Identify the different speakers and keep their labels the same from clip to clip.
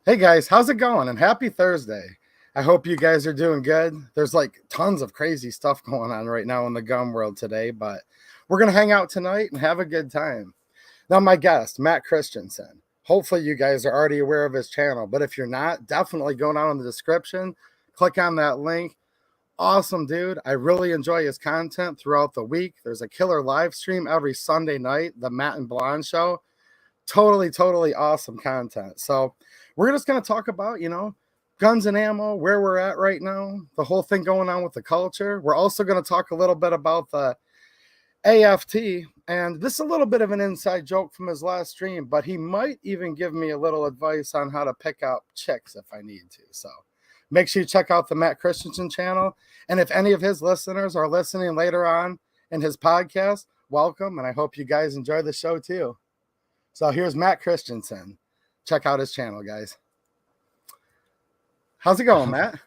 Speaker 1: Hey guys, how's it going? And happy Thursday. I hope you guys are doing good. There's like tons of crazy stuff going on right now in the gun world today, but we're going to hang out tonight and have a good time. Now, my guest, Matt Christiansen. Hopefully, you guys are already aware of his channel, but if you're not, definitely go down in the description, click on that link. Awesome, dude. I really enjoy his content throughout the week. There's a killer live stream every Sunday night, the Matt and Blonde Show. Totally awesome content. So we're just going to talk about, guns and ammo, where we're at right now, the whole thing going on with the culture. We're also going to talk a little bit about the AFT, and this is a little bit of an inside joke from his last stream, but he might even give me a little advice on how to pick up chicks if I need to. So make sure you check out the Matt Christensen channel. And if any of his listeners are listening later on in his podcast, welcome. And I hope you guys enjoy the show too. So here's Matt Christensen. Check out his channel, guys. How's it going, Matt?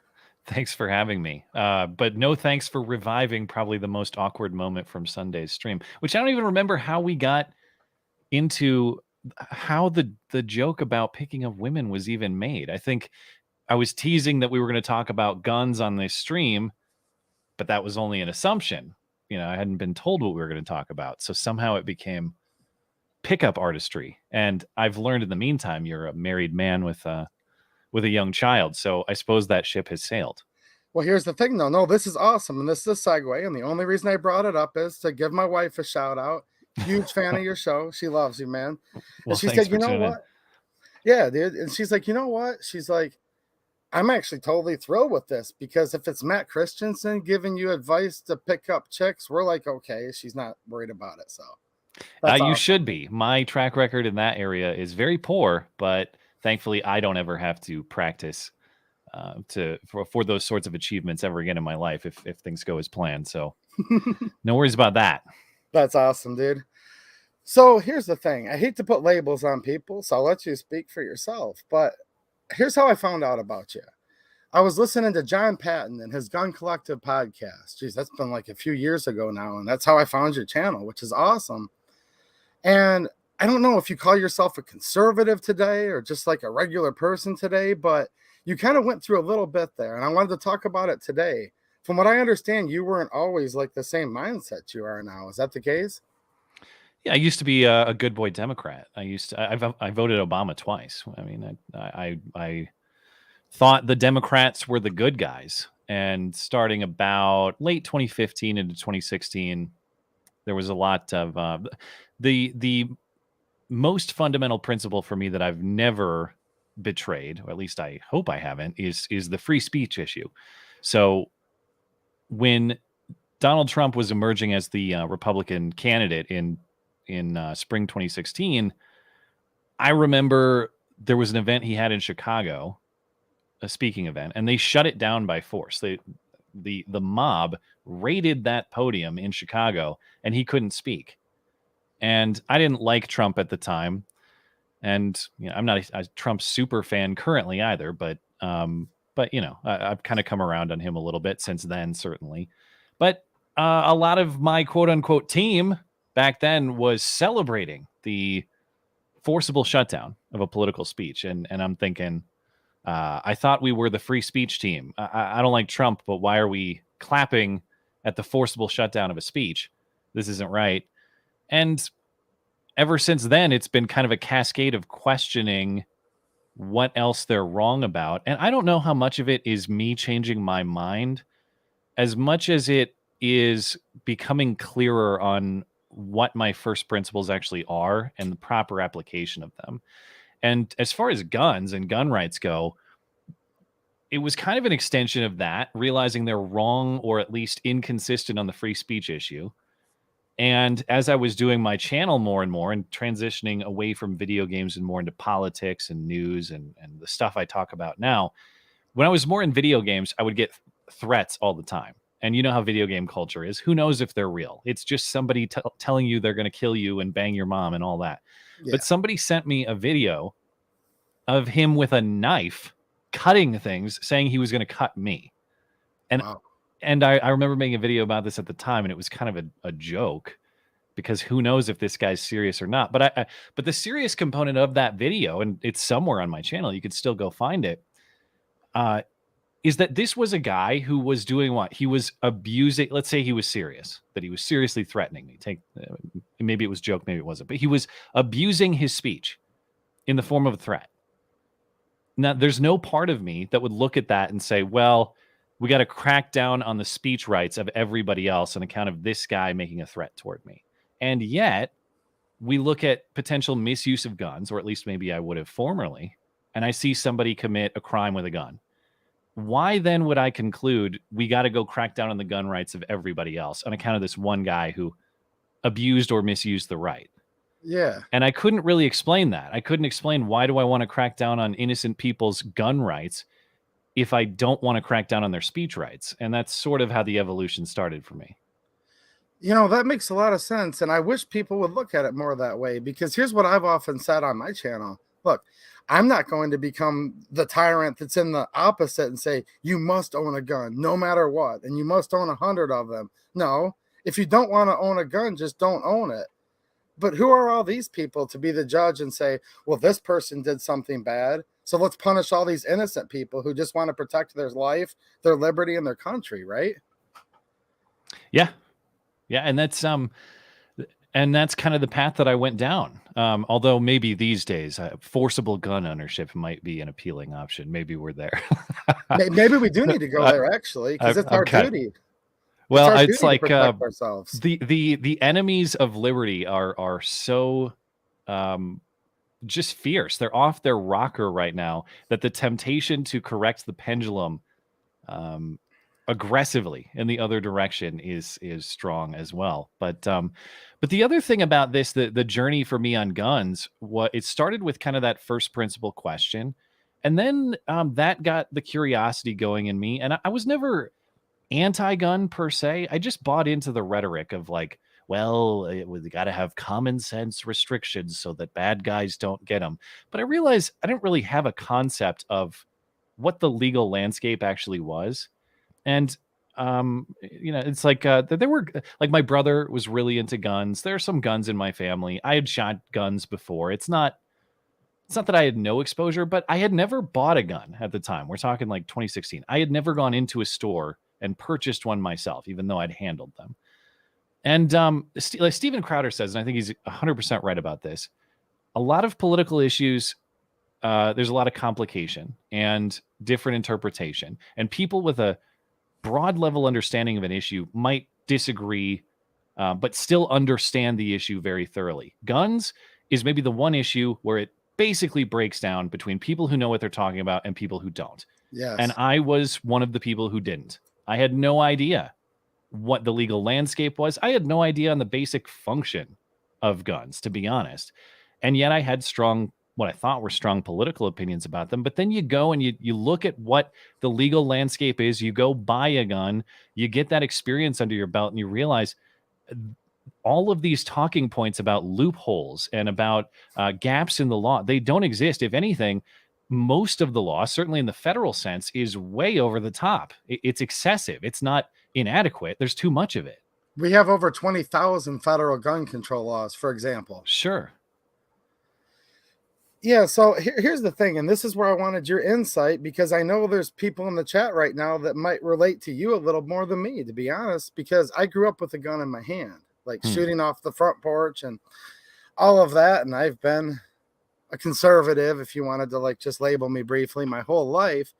Speaker 2: Thanks for having me. But no thanks for reviving probably the most awkward moment from Sunday's stream, which I don't even remember how we got into how the joke about picking up women was even made. I think I was teasing that we were going to talk about guns on this stream, but that was only an assumption. I hadn't been told what we were going to talk about. So somehow it became pickup artistry. And I've learned in the meantime, you're a married man with a young child. So I suppose that ship has sailed.
Speaker 1: Well, here's the thing, though. No, this is awesome. And this is a segue. And the only reason I brought it up is to give my wife a shout out. Huge fan of your show. She loves you, man. And she said, you know what? Yeah, dude. And she's like, you know what? She's like, I'm actually totally thrilled with this because if it's Matt Christensen giving you advice to pick up chicks, we're like, okay, she's not worried about it. So
Speaker 2: you awesome. Should be. My track record in that area is very poor, but thankfully I don't ever have to practice for those sorts of achievements ever again in my life if things go as planned. So no worries about that.
Speaker 1: That's awesome, dude. So here's the thing. I hate to put labels on people, so I'll let you speak for yourself. But here's how I found out about you. I was listening to John Patton and his Gun Collective podcast. Geez, that's been like a few years ago now. And that's how I found your channel, which is awesome. And I don't know if you call yourself a conservative today or just like a regular person today, but you kind of went through a little bit there. And I wanted to talk about it today. From what I understand, you weren't always like the same mindset you are now. Is that the case?
Speaker 2: Yeah, I used to be a good boy Democrat. I voted Obama twice. I mean, I thought the Democrats were the good guys. And starting about late 2015 into 2016, there was a lot of the most fundamental principle for me that I've never betrayed, or at least I hope I haven't, is the free speech issue. So when Donald Trump was emerging as the Republican candidate in spring 2016, I remember there was an event he had in Chicago, a speaking event, and they shut it down by force. The mob raided that podium in Chicago, and he couldn't speak. And I didn't like Trump at the time, and I'm not a Trump super fan currently either. But I've kind of come around on him a little bit since then, certainly. But a lot of my quote unquote team back then was celebrating the forcible shutdown of a political speech, and I'm thinking, I thought we were the free speech team. I don't like Trump, but why are we clapping at the forcible shutdown of a speech? This isn't right. And ever since then, it's been kind of a cascade of questioning what else they're wrong about. And I don't know how much of it is me changing my mind as much as it is becoming clearer on what my first principles actually are and the proper application of them. And as far as guns and gun rights go, it was kind of an extension of that, realizing they're wrong or at least inconsistent on the free speech issue. And as I was doing my channel more and more and transitioning away from video games and more into politics and news and the stuff I talk about now, when I was more in video games, I would get threats all the time. And you know how video game culture is. Who knows if they're real? It's just somebody telling you they're going to kill you and bang your mom and all that. Yeah. But somebody sent me a video of him with a knife cutting things, saying he was going to cut me. And wow. And I remember making a video about this at the time, and it was kind of a joke. because who knows if this guy's serious or not. But but the serious component of that video, and it's somewhere on my channel, you could still go find it, is that this was a guy who was doing what? He was abusing, let's say he was serious, that he was seriously threatening me. Maybe it was a joke, maybe it wasn't, but he was abusing his speech in the form of a threat. Now, there's no part of me that would look at that and say, well, we got to crack down on the speech rights of everybody else on account of this guy making a threat toward me. And yet, we look at potential misuse of guns, or at least maybe I would have formerly, and I see somebody commit a crime with a gun. Why then would I conclude we got to go crack down on the gun rights of everybody else on account of this one guy who abused or misused the right?
Speaker 1: Yeah.
Speaker 2: And I couldn't really explain that. I couldn't explain, why do I want to crack down on innocent people's gun rights if I don't want to crack down on their speech rights? And that's sort of how the evolution started for me.
Speaker 1: That makes a lot of sense. And I wish people would look at it more that way, because here's what I've often said on my channel. Look, I'm not going to become the tyrant that's in the opposite and say, you must own a gun no matter what, and you must own 100 of them. No, if you don't want to own a gun, just don't own it. But who are all these people to be the judge and say, well, this person did something bad, so let's punish all these innocent people who just want to protect their life, their liberty, and their country, right?
Speaker 2: Yeah. Yeah, and that's kind of the path that I went down. Although maybe these days, forcible gun ownership might be an appealing option. Maybe we're there.
Speaker 1: Maybe we do need to go there, actually, because it's our duty.
Speaker 2: Well, it's like
Speaker 1: ourselves.
Speaker 2: The enemies of liberty are so just fierce. They're off their rocker right now, that the temptation to correct the pendulum aggressively in the other direction is strong as well. But the other thing about this, the journey for me on guns, it started with kind of that first principle question, and then that got the curiosity going in me. And I was never anti-gun per se. I just bought into the rhetoric of like, well, we got to have common sense restrictions so that bad guys don't get them. But I realized I didn't really have a concept of what the legal landscape actually was. And it's like there were, like, my brother was really into guns. There are some guns in my family. I had shot guns before. It's not that I had no exposure, but I had never bought a gun at the time. We're talking like 2016. I had never gone into a store and purchased one myself, even though I'd handled them. And like Steven Crowder says, and I think he's 100% right about this, a lot of political issues, there's a lot of complication and different interpretation. And people with a broad level understanding of an issue might disagree, but still understand the issue very thoroughly. Guns is maybe the one issue where it basically breaks down between people who know what they're talking about and people who don't.
Speaker 1: Yes.
Speaker 2: And I was one of the people who didn't. I had no idea what the legal landscape was. I had no idea on the basic function of guns, to be honest. And yet I had what I thought were strong political opinions about them. But then you go and you look at what the legal landscape is. You go buy a gun, you get that experience under your belt, and you realize all of these talking points about loopholes and about gaps in the law, they don't exist. If anything, most of the law, certainly in the federal sense, is way over the top. It's excessive. It's not inadequate. There's too much of it.
Speaker 1: We have over 20,000 federal gun control laws, for example.
Speaker 2: Sure.
Speaker 1: Yeah, so here's the thing, and this is where I wanted your insight, because I know there's people in the chat right now that might relate to you a little more than me, to be honest, because I grew up with a gun in my hand, like shooting off the front porch and all of that, and I've been a conservative, if you wanted to like just label me briefly, my whole life.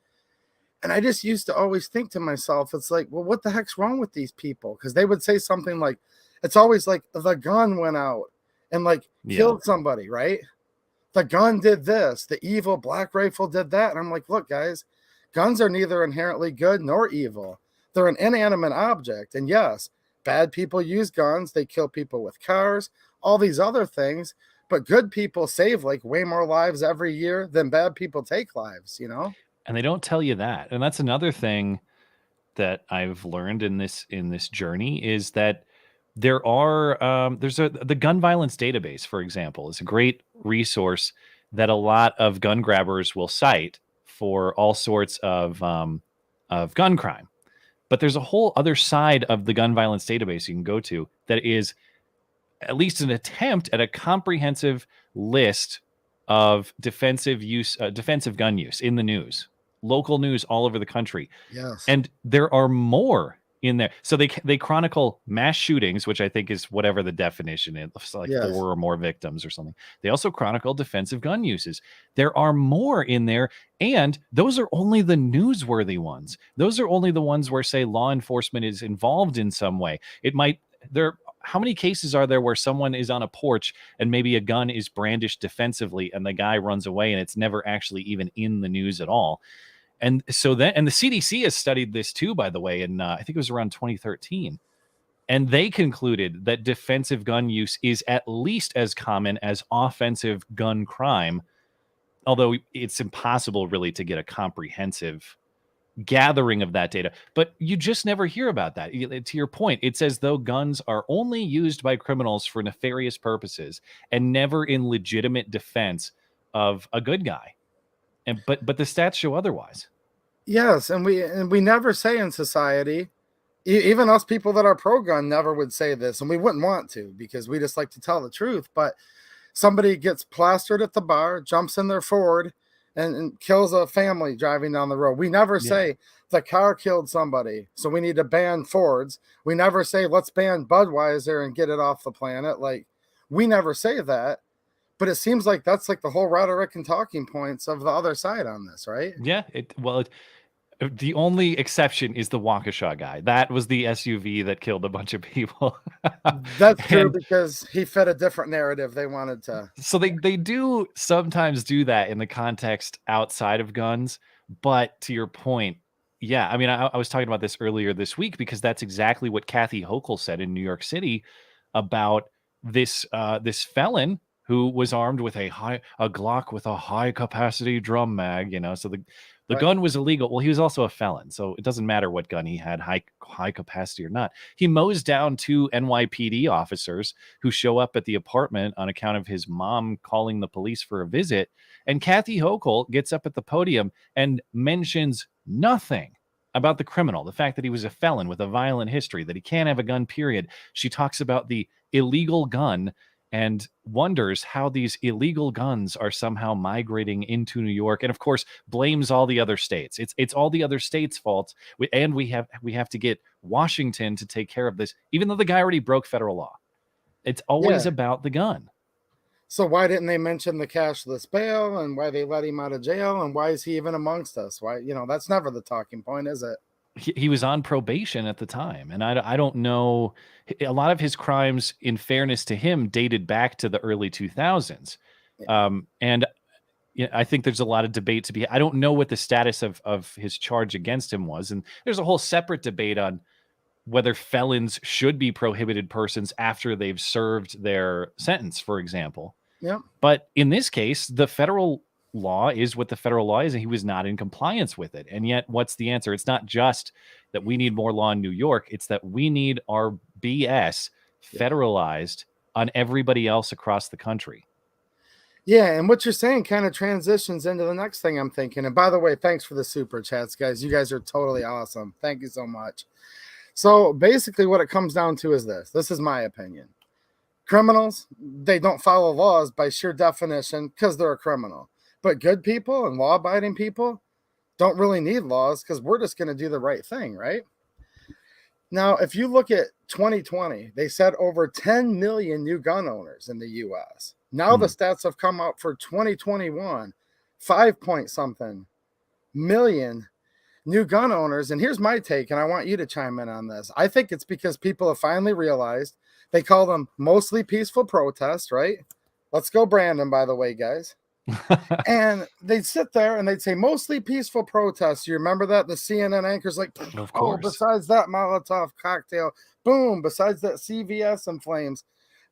Speaker 1: And I just used to always think to myself, it's like, well, what the heck's wrong with these people? Because they would say something like, it's always like the gun went out and like killed somebody, right? The gun did this, the evil black rifle did that. And I'm like, look, guys, guns are neither inherently good nor evil. They're an inanimate object. And yes, bad people use guns. They kill people with cars, all these other things. But good people save like way more lives every year than bad people take lives, you know?
Speaker 2: And they don't tell you that. And that's another thing that I've learned in this journey, is that there's the gun violence database, for example, is a great resource that a lot of gun grabbers will cite for all sorts of gun crime. But there's a whole other side of the gun violence database you can go to that is at least an attempt at a comprehensive list of defensive gun use in the news, local news all over the country.
Speaker 1: Yes.
Speaker 2: And there are more in there. So they chronicle mass shootings, which I think is whatever the definition is, like
Speaker 1: Yes.
Speaker 2: 4 or more victims or something. They also chronicle defensive gun uses. There are more in there, and those are only the newsworthy ones. Those are only the ones where, say, law enforcement is involved in some way. How many cases are there where someone is on a porch and maybe a gun is brandished defensively and the guy runs away and it's never actually even in the news at all? And so the CDC has studied this too, by the way, and I think it was around 2013. And they concluded that defensive gun use is at least as common as offensive gun crime, although it's impossible really to get a comprehensive gathering of that data. But you just never hear about that. To your point, it's as though guns are only used by criminals for nefarious purposes and never in legitimate defense of a good guy. But the stats show otherwise.
Speaker 1: Yes, and we never say in society, even us people that are pro-gun never would say this, and we wouldn't want to because we just like to tell the truth. But somebody gets plastered at the bar, jumps in their Ford, and kills a family driving down the road. We never say the car killed somebody, so we need to ban Fords. We never say let's ban Budweiser and get it off the planet. Like, we never say that. But it seems like that's like the whole rhetoric and talking points of the other side on this, right?
Speaker 2: Yeah. The only exception is the Waukesha guy. That was the SUV that killed a bunch of people.
Speaker 1: That's true, because he fit a different narrative they wanted to.
Speaker 2: So they do sometimes do that in the context outside of guns. But to your point, yeah, I mean, I was talking about this earlier this week because that's exactly what Kathy Hochul said in New York City about this felon who was armed with a Glock with a high capacity drum mag, so the
Speaker 1: Right.
Speaker 2: gun was illegal. Well, he was also a felon, so it doesn't matter what gun he had, high capacity or not. He mows down 2 NYPD officers who show up at the apartment on account of his mom calling the police for a visit. And Kathy Hochul gets up at the podium and mentions nothing about the criminal, the fact that he was a felon with a violent history, that he can't have a gun, period. She talks about the illegal gun and wonders how these illegal guns are somehow migrating into New York, and of course blames all the other states. It's all the other states' fault, and we have to get Washington to take care of this, even though the guy already broke federal law. It's always about the gun.
Speaker 1: So why didn't they mention the cashless bail and why they let him out of jail and why is he even amongst us? Why, that's never the talking point, is it?
Speaker 2: He was on probation at the time, and I don't know. A lot of his crimes, in fairness to him, dated back to the early 2000s. And I think there's a lot of debate to be. I don't know what the status of his charge against him was, and there's a whole separate debate on whether felons should be prohibited persons after they've served their sentence, for example.
Speaker 1: Yeah.
Speaker 2: But in this case, the federal law is what the federal law is, and he was not in compliance with it. And yet, what's the answer? It's not just that we need more law in New York. It's that we need our BS federalized on everybody else across the country.
Speaker 1: Yeah, and what you're saying kind of transitions into the next thing I'm thinking. And by the way, thanks for the super chats, guys. You guys are totally awesome. Thank you so much. So basically what it comes down to is this. This is my opinion. Criminals, they don't follow laws by sheer definition because they're a criminal. But good people and law-abiding people don't really need laws because we're just going to do the right thing, right? Now, if you look at 2020, they said over 10 million new gun owners in the U.S. Now the stats have come out for 2021, 5-point-something million new gun owners. And here's my take, and I want you to chime in on this. I think it's because people have finally realized, they call them mostly peaceful protests, right? Let's go, Brandon, by the way, guys. And they'd sit there and they'd say mostly peaceful protests. You remember that? The CNN anchor's like,
Speaker 2: of course.
Speaker 1: Besides that Molotov cocktail, boom, besides that CVS in flames,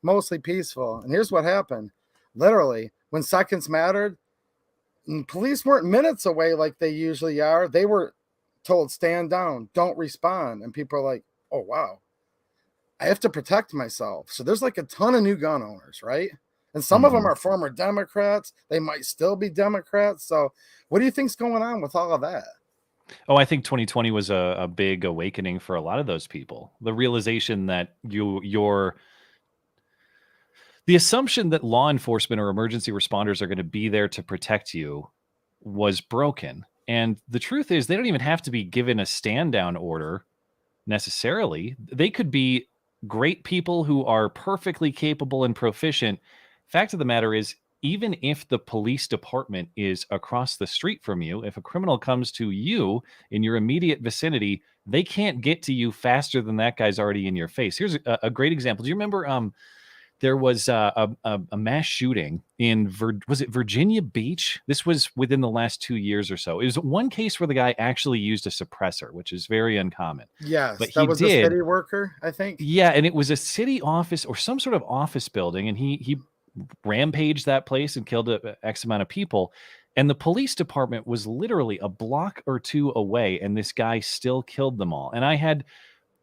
Speaker 1: mostly peaceful. And here's what happened. Literally, when seconds mattered, police weren't minutes away like they usually are. They were told, stand down, don't respond. And people are like, oh, wow, I have to protect myself. So there's like a ton of new gun owners, right? And some of them are former Democrats. They might still be Democrats. So what do you think's going on with all of that?
Speaker 2: Oh, I think 2020 was a big awakening for a lot of those people. The realization that The assumption that law enforcement or emergency responders are going to be there to protect you was broken. And the truth is, they don't even have to be given a stand down order necessarily. They could be great people who are perfectly capable and proficient. Fact of the matter is, even if the police department is across the street from you, if a criminal comes to you in your immediate vicinity, they can't get to you faster than that guy's already in your face. Here's a great example. Do you remember there was a mass shooting in was it Virginia Beach? This was within the last 2 years or so. It was one case where the guy actually used a suppressor, which is very uncommon.
Speaker 1: Yes,
Speaker 2: But
Speaker 1: that
Speaker 2: he
Speaker 1: was a
Speaker 2: did.
Speaker 1: city worker, I think.
Speaker 2: Yeah, and it was a city office or some sort of office building, and he rampaged that place and killed X amount of people. And the police department was literally a block or two away, and this guy still killed them all. And I had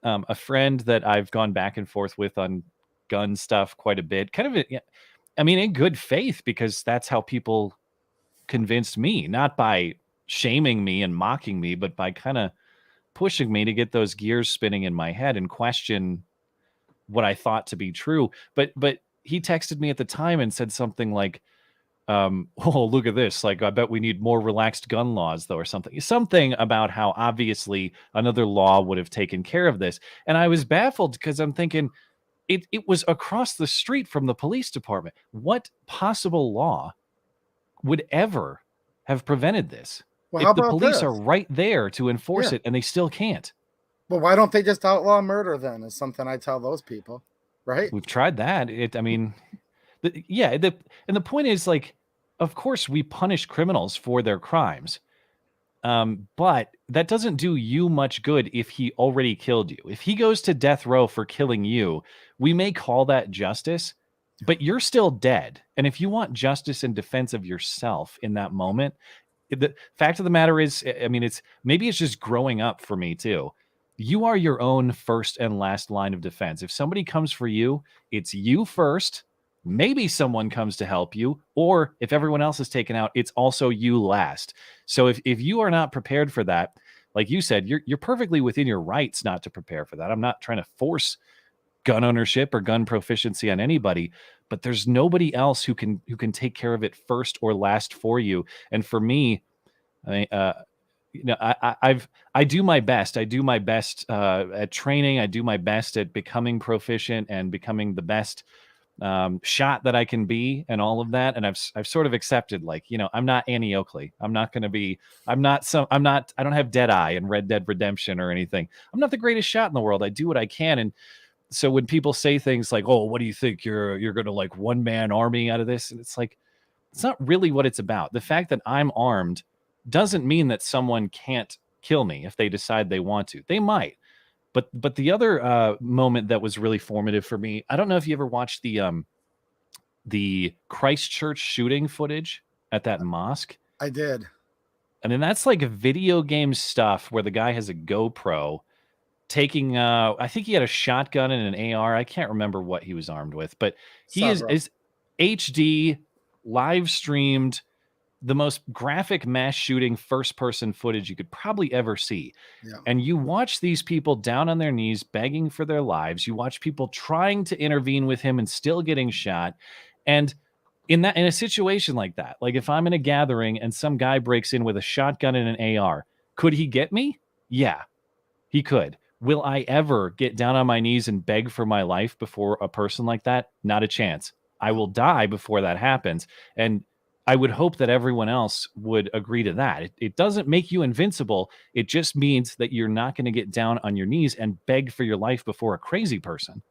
Speaker 2: a friend that I've gone back and forth with on gun stuff quite a bit, I mean, in good faith, because that's how people convinced me, not by shaming me and mocking me, but by kind of pushing me to get those gears spinning in my head and question what I thought to be true. But he texted me at the time and said something like, oh, look at this. Like, I bet we need more relaxed gun laws, though, or something about how obviously another law would have taken care of this. And I was baffled because I'm thinking it was across the street from the police department. What possible law would ever have prevented this?
Speaker 1: Well, how
Speaker 2: If the
Speaker 1: about
Speaker 2: police are
Speaker 1: this?
Speaker 2: right there to enforce
Speaker 1: Yeah.
Speaker 2: it and they still can't.
Speaker 1: Well, why don't they just outlaw murder then? Is something I tell those people, right?
Speaker 2: We've tried that. I mean, and the point is, like, of course we punish criminals for their crimes. But that doesn't do you much good if he already killed you. If he goes to death row for killing you, we may call that justice, but you're still dead. And if you want justice in defense of yourself in that moment, the fact of the matter is, I mean, it's just growing up for me too. You are your own first and last line of defense. If somebody comes for you, it's you first. Maybe someone comes to help you, or if everyone else is taken out, it's also you last. So if you are not prepared for that, like you said, you're perfectly within your rights not to prepare for that. I'm not trying to force gun ownership or gun proficiency on anybody, but there's nobody else who can take care of it first or last for you. And for me, I do my best. I do my best at training. I do my best at becoming proficient and becoming the best shot that I can be and all of that. And I've sort of accepted, like, I'm not Annie Oakley. I don't have Deadeye and Red Dead Redemption or anything. I'm not the greatest shot in the world. I do what I can. And so when people say things like, oh, what do you think? You're going to like one man army out of this? And it's like, it's not really what it's about. The fact that I'm armed doesn't mean that someone can't kill me if they decide they want to. They might. But the other moment that was really formative for me, I don't know if you ever watched the Christchurch shooting footage at that mosque.
Speaker 1: I did.
Speaker 2: I mean, that's like video game stuff where the guy has a GoPro taking, I think he had a shotgun and an AR. I can't remember what he was armed with, but he is HD live streamed the most graphic mass shooting first person footage you could probably ever see.
Speaker 1: Yeah.
Speaker 2: And you watch these people down on their knees begging for their lives. You watch people trying to intervene with him and still getting shot. And in a situation like that, like if I'm in a gathering and some guy breaks in with a shotgun and an AR, could he get me? Yeah, he could. Will I ever get down on my knees and beg for my life before a person like that? Not a chance. I will die before that happens. And I would hope that everyone else would agree to that. It doesn't make you invincible. It just means that you're not going to get down on your knees and beg for your life before a crazy person.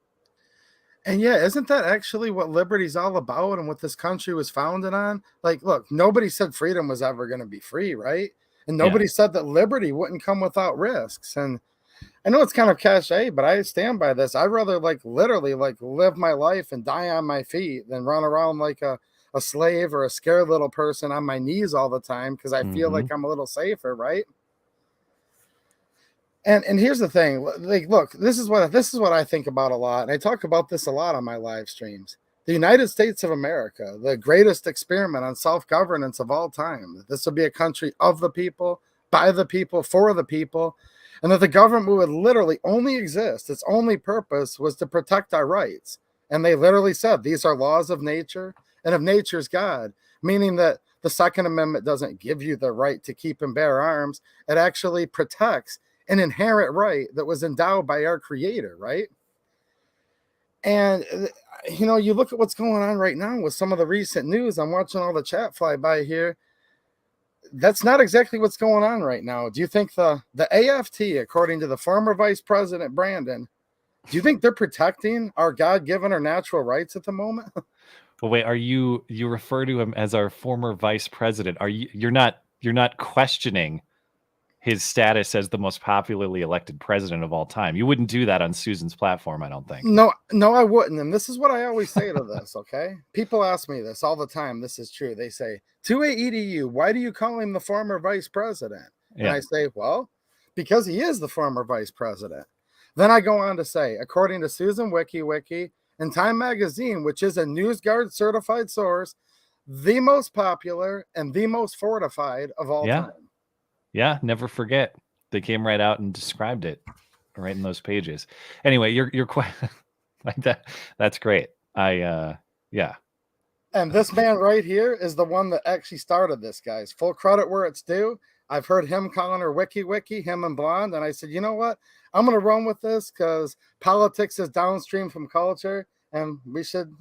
Speaker 1: And yeah, isn't that actually what liberty's all about and what this country was founded on? Like, look, nobody said freedom was ever going to be free, right? And nobody said that liberty wouldn't come without risks. And I know it's kind of cliche, but I stand by this. I'd rather literally live my life and die on my feet than run around like a slave or a scared little person on my knees all the time because I feel like I'm a little safer, right? And here's the thing, like, look, this is what I think about a lot, and I talk about this a lot on my live streams. The United States of America, the greatest experiment on self-governance of all time. This will be a country of the people, by the people, for the people, and that the government would literally only exist. Its only purpose was to protect our rights. And they literally said these are laws of nature and of nature's God, meaning that the Second Amendment doesn't give you the right to keep and bear arms. It actually protects an inherent right that was endowed by our Creator, right? And, you look at what's going on right now with some of the recent news. I'm watching all the chat fly by here. That's not exactly what's going on right now. Do you think the AFT, according to the former Vice President Brandon, do you think they're protecting our God-given or natural rights at the moment?
Speaker 2: Well, wait, you refer to him as our former vice president? You're not questioning his status as the most popularly elected president of all time? You wouldn't do that on Susan's platform, I don't think.
Speaker 1: No, I wouldn't. And this is what I always say to this, okay? People ask me this all the time. This is true. They say, to AEDU, why do you call him the former vice president?
Speaker 2: Yeah.
Speaker 1: And I say, well, because he is the former vice president. Then I go on to say, according to Susan WikiWiki and Time Magazine, which is a NewsGuard certified source, the most popular and the most fortified of all time.
Speaker 2: Yeah, never forget. They came right out and described it right in those pages. Anyway, you're quite like that. That's great. Yeah.
Speaker 1: And this man right here is the one that actually started this, guys. Full credit where it's due. I've heard him calling her WikiWiki, him and Blonde. And I said, you know what? I'm going to run with this because politics is downstream from culture. And we should,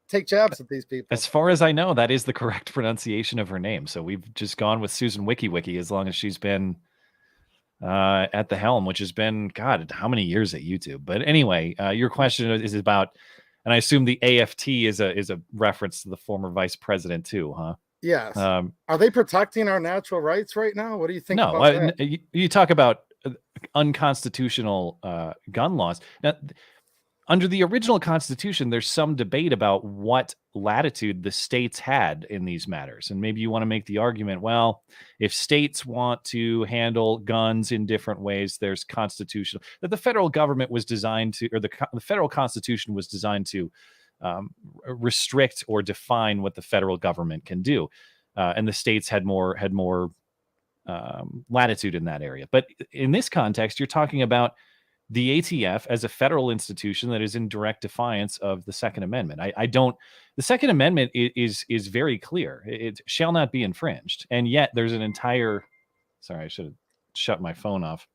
Speaker 1: take jabs at these people.
Speaker 2: As far as I know, that is the correct pronunciation of her name. So we've just gone with Susan WikiWiki as long as she's been at the helm, which has been, God, how many years at YouTube? But anyway, your question is about, and I assume the AFT is a reference to the former vice president too, huh?
Speaker 1: Yes. Are they protecting our natural rights right now? What do you think?
Speaker 2: No,
Speaker 1: about that?
Speaker 2: You talk about unconstitutional gun laws. Now, under the original Constitution, there's some debate about what latitude the states had in these matters. And maybe you want to make the argument, well, if states want to handle guns in different ways, there's constitutional, that the federal government was designed to, or the federal Constitution was designed to restrict or define what the federal government can do. And the states had more latitude in that area. But in this context, you're talking about the ATF as a federal institution that is in direct defiance of the Second Amendment. The Second Amendment is very clear. It shall not be infringed. And yet there's an entire, sorry, I should have shut my phone off.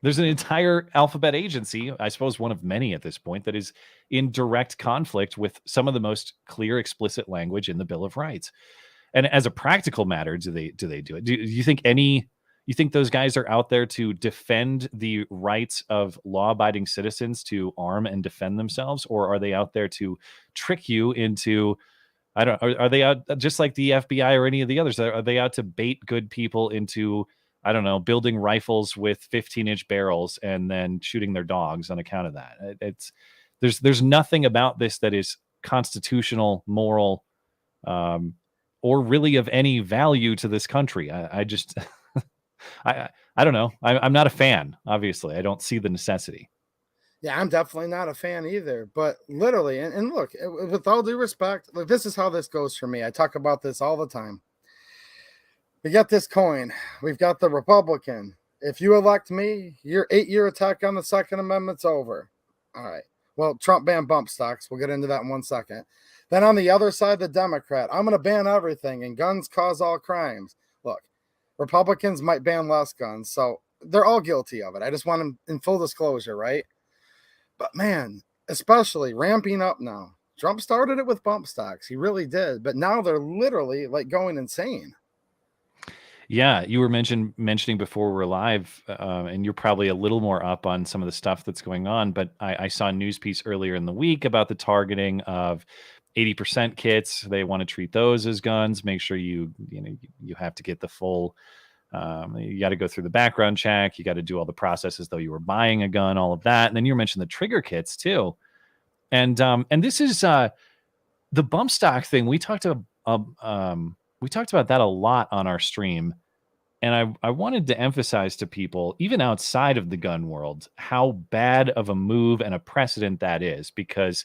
Speaker 2: There's an entire alphabet agency, I suppose one of many at this point, that is in direct conflict with some of the most clear, explicit language in the Bill of Rights. And as a practical matter, do they do it? Do you think you think those guys are out there to defend the rights of law-abiding citizens to arm and defend themselves, or are they out there to trick you into, are they out just like the FBI or any of the others? Are they out to bait good people into, building rifles with 15-inch barrels and then shooting their dogs on account of that? There's nothing about this that is constitutional, moral, or really of any value to this country. I just I don't know. I'm not a fan, obviously. I don't see the necessity.
Speaker 1: Yeah, I'm definitely not a fan either. But literally, and look, with all due respect, look, this is how this goes for me. I talk about this all the time. We got this coin. We've got the Republican. If you elect me, your 8-year attack on the Second Amendment's over. All right. Well, Trump banned bump stocks. We'll get into that in 1 second. Then on the other side, the Democrat. I'm going to ban everything, and guns cause all crimes. Look, Republicans might ban less guns, so they're all guilty of it. I just want them in full disclosure, right? But man, especially ramping up now. Trump started it with bump stocks. He really did. But now they're literally like going insane.
Speaker 2: Yeah, you were mentioning before we're live, and you're probably a little more up on some of the stuff that's going on, but I saw a news piece earlier in the week about the targeting of 80% kits. They want to treat those as guns. Make sure you have to get the full, you got to go through the background check. You got to do all the processes though you were buying a gun, all of that. And then you mentioned the trigger kits too. And this is the bump stock thing. We talked about that a lot on our stream. And I wanted to emphasize to people, even outside of the gun world, how bad of a move and a precedent that is, because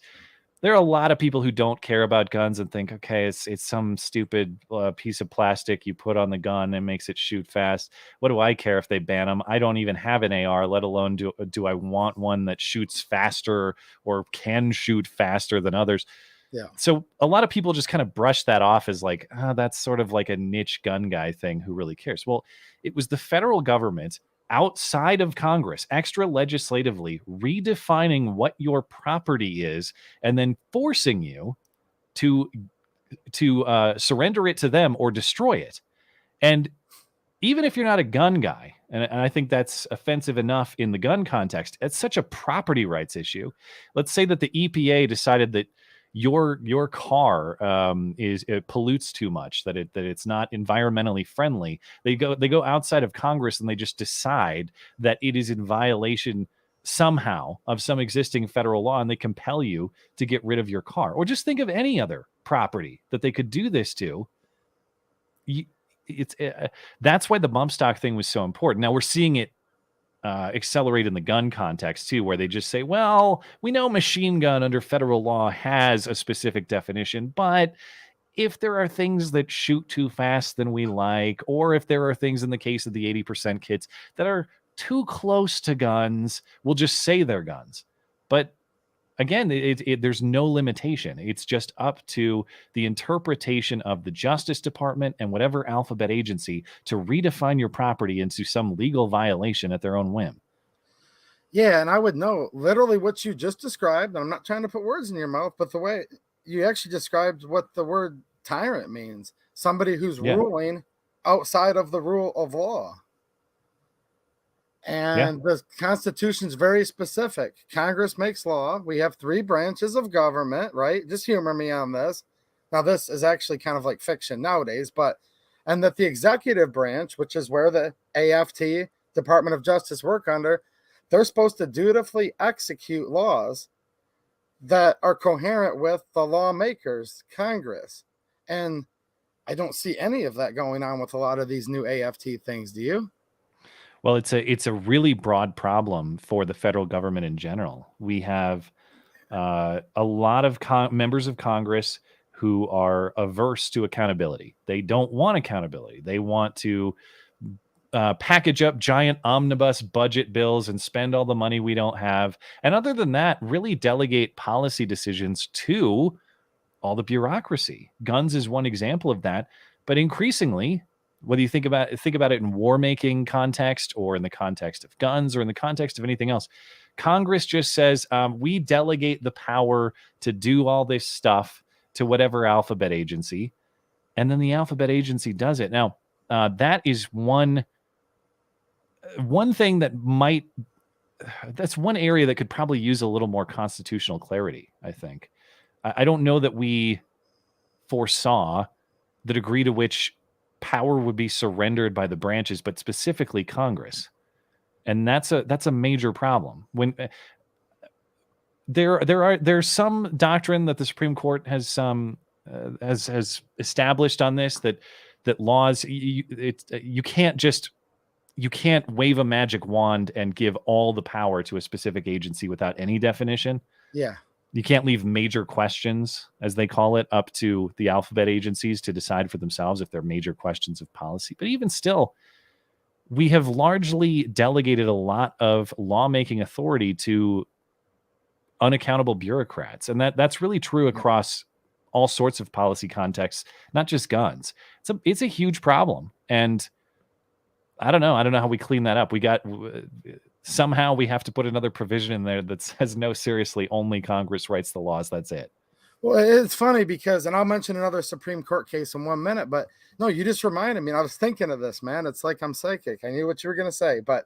Speaker 2: there are a lot of people who don't care about guns and think, okay, it's some stupid piece of plastic you put on the gun and makes it shoot fast. What do I care if they ban them? I don't even have an AR, let alone do I want one that shoots faster or can shoot faster than others.
Speaker 1: Yeah.
Speaker 2: So a lot of people just kind of brush that off as like, that's sort of like a niche gun guy thing. Who really cares? Well, it was the federal government outside of Congress, extra legislatively redefining what your property is, and then forcing you to surrender it to them or destroy it. And even if you're not a gun guy, and I think that's offensive enough in the gun context, it's such a property rights issue. Let's say that the EPA decided that your car it pollutes too much, that it's not environmentally friendly. They go outside of Congress and they just decide that it is in violation somehow of some existing federal law, and they compel you to get rid of your car. Or just think of any other property that they could do this to. That's why the bump stock thing was so important. Now we're seeing it accelerate in the gun context too, where they just say, well, we know machine gun under federal law has a specific definition, but if there are things that shoot too fast than we like, or if there are things in the case of the 80% kits that are too close to guns, we'll just say they're guns. But again, there's no limitation. It's just up to the interpretation of the Justice Department and whatever alphabet agency to redefine your property into some legal violation at their own whim.
Speaker 1: Yeah, and I would know literally what you just described. I'm not trying to put words in your mouth, but the way you actually described what the word tyrant means, somebody who's ruling outside of the rule of law. And the Constitution is very specific. Congress makes law. We have 3 branches of government, right? Just humor me on this. Now, this is actually kind of like fiction nowadays, and that the executive branch, which is where the AFT, Department of Justice, work under, they're supposed to dutifully execute laws that are coherent with the lawmakers, Congress. And I don't see any of that going on with a lot of these new AFT things. Do you?
Speaker 2: Well, it's a really broad problem for the federal government in general. We have a lot of members of Congress who are averse to accountability. They don't want accountability. They want to package up giant omnibus budget bills and spend all the money we don't have. And other than that, really delegate policy decisions to all the bureaucracy. Guns is one example of that. But increasingly, whether you think about it in war making context or in the context of guns or in the context of anything else, Congress just says we delegate the power to do all this stuff to whatever alphabet agency, and then the alphabet agency does it. Now, that is one thing that's one area that could probably use a little more constitutional clarity, I think. I don't know that we foresaw the degree to which power would be surrendered by the branches, but specifically Congress. And that's a major problem. When there's some doctrine that the Supreme Court has established on this, that laws, you can't wave a magic wand and give all the power to a specific agency without any definition.
Speaker 1: Yeah.
Speaker 2: You can't leave major questions, as they call it, up to the alphabet agencies to decide for themselves if they're major questions of policy. But even still, we have largely delegated a lot of lawmaking authority to unaccountable bureaucrats. And that's really true across all sorts of policy contexts, not just guns. It's a huge problem. And I don't know how we clean that up. Somehow we have to put another provision in there that says, no, seriously, only Congress writes the laws. That's it.
Speaker 1: Well, it's funny because, and I'll mention another Supreme Court case in 1 minute, but no, you just reminded me. I was thinking of this, man. It's like I'm psychic. I knew what you were going to say, but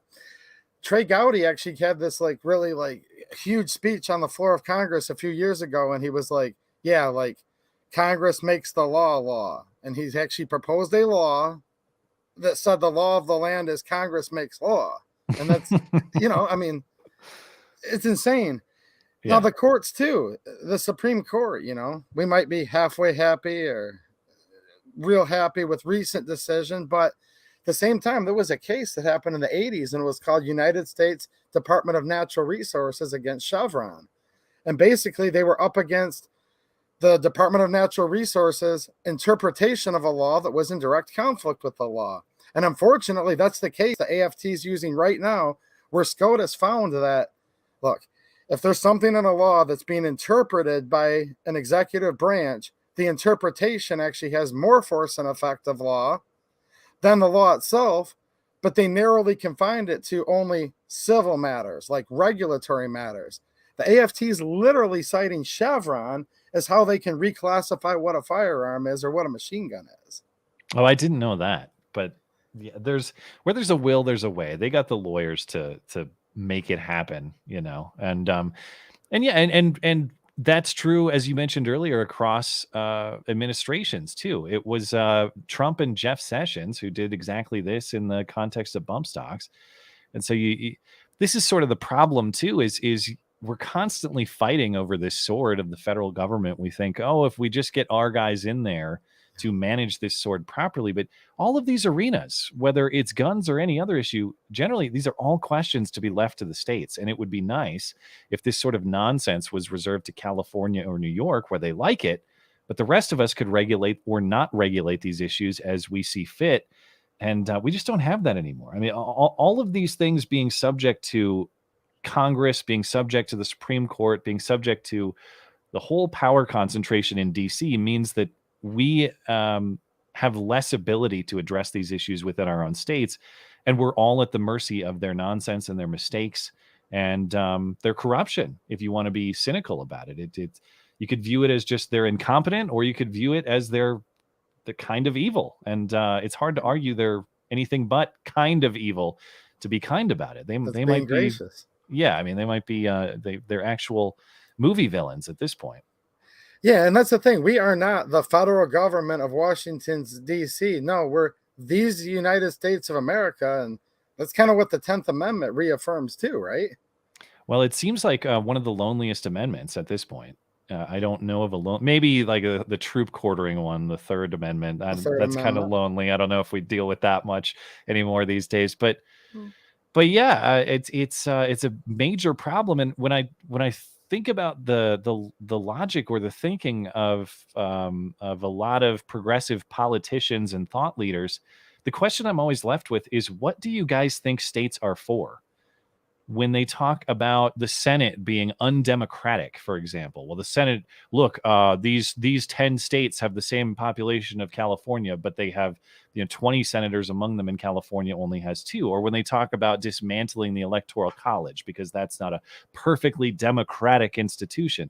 Speaker 1: Trey Gowdy actually had this really huge speech on the floor of Congress a few years ago. And he was like, yeah, Congress makes the law. And he's actually proposed a law that said the law of the land is Congress makes law. And that's, it's insane. Yeah. Now the courts too, the Supreme Court, we might be halfway happy or real happy with recent decision, but at the same time, there was a case that happened in the 80s and it was called United States Department of Natural Resources against Chevron. And basically, they were up against the Department of Natural Resources interpretation of a law that was in direct conflict with the law. And unfortunately, that's the case the AFT is using right now, where SCOTUS found that, look, if there's something in a law that's being interpreted by an executive branch, the interpretation actually has more force and effect of law than the law itself, but they narrowly confined it to only civil matters, like regulatory matters. The AFT is literally citing Chevron as how they can reclassify what a firearm is or what a machine gun is.
Speaker 2: Oh, I didn't know that. But yeah, where there's a will, there's a way. They got the lawyers to make it happen, And yeah, and that's true, as you mentioned earlier, across administrations too. It was Trump and Jeff Sessions who did exactly this in the context of bump stocks. And so this is sort of the problem too, is we're constantly fighting over this sword of the federal government. We think, oh, if we just get our guys in there to manage this sword properly. But all of these arenas, whether it's guns or any other issue, generally, these are all questions to be left to the states. And it would be nice if this sort of nonsense was reserved to California or New York, where they like it, but the rest of us could regulate or not regulate these issues as we see fit. And we just don't have that anymore. I mean, all of these things being subject to Congress, being subject to the Supreme Court, being subject to the whole power concentration in DC means that we have less ability to address these issues within our own states. And we're all at the mercy of their nonsense and their mistakes and their corruption. If you want to be cynical about it, you could view it as just they're incompetent, or you could view it as they're the kind of evil. And it's hard to argue they're anything but kind of evil to be kind about it. They might
Speaker 1: gracious.
Speaker 2: Yeah, I mean, they might be they're actual movie villains at this point.
Speaker 1: Yeah, and that's the thing. We are not the federal government of Washington's D.C. No, we're these United States of America, and that's kind of what the 10th Amendment reaffirms too, right?
Speaker 2: Well, it seems like one of the loneliest amendments at this point. I don't know of maybe like the troop quartering one, the Third Amendment. That's kind of lonely. I don't know if we deal with that much anymore these days, but yeah, it's a major problem. And when I think about the logic or the thinking of a lot of progressive politicians and thought leaders, the question I'm always left with is, what do you guys think states are for? When they talk about the Senate being undemocratic, for example, well, the Senate, look, these 10 states have the same population of California, but they have 20 senators among them, and California only has 2. Or when they talk about dismantling the Electoral College because that's not a perfectly democratic institution.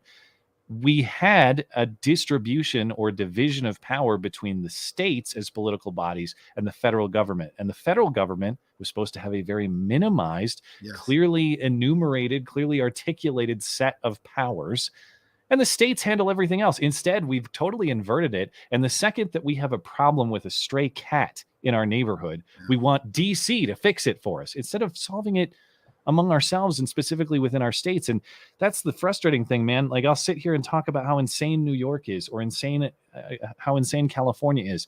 Speaker 2: We had a distribution or division of power between the states as political bodies and the federal government. And the federal government was supposed to have a very minimized, clearly enumerated, clearly articulated set of powers. And the states handle everything else. Instead, we've totally inverted it. And the second that we have a problem with a stray cat in our neighborhood, we want DC to fix it for us instead of solving it among ourselves and specifically within our states. And that's the frustrating thing, man. Like, I'll sit here and talk about how insane New York is, or how insane California is.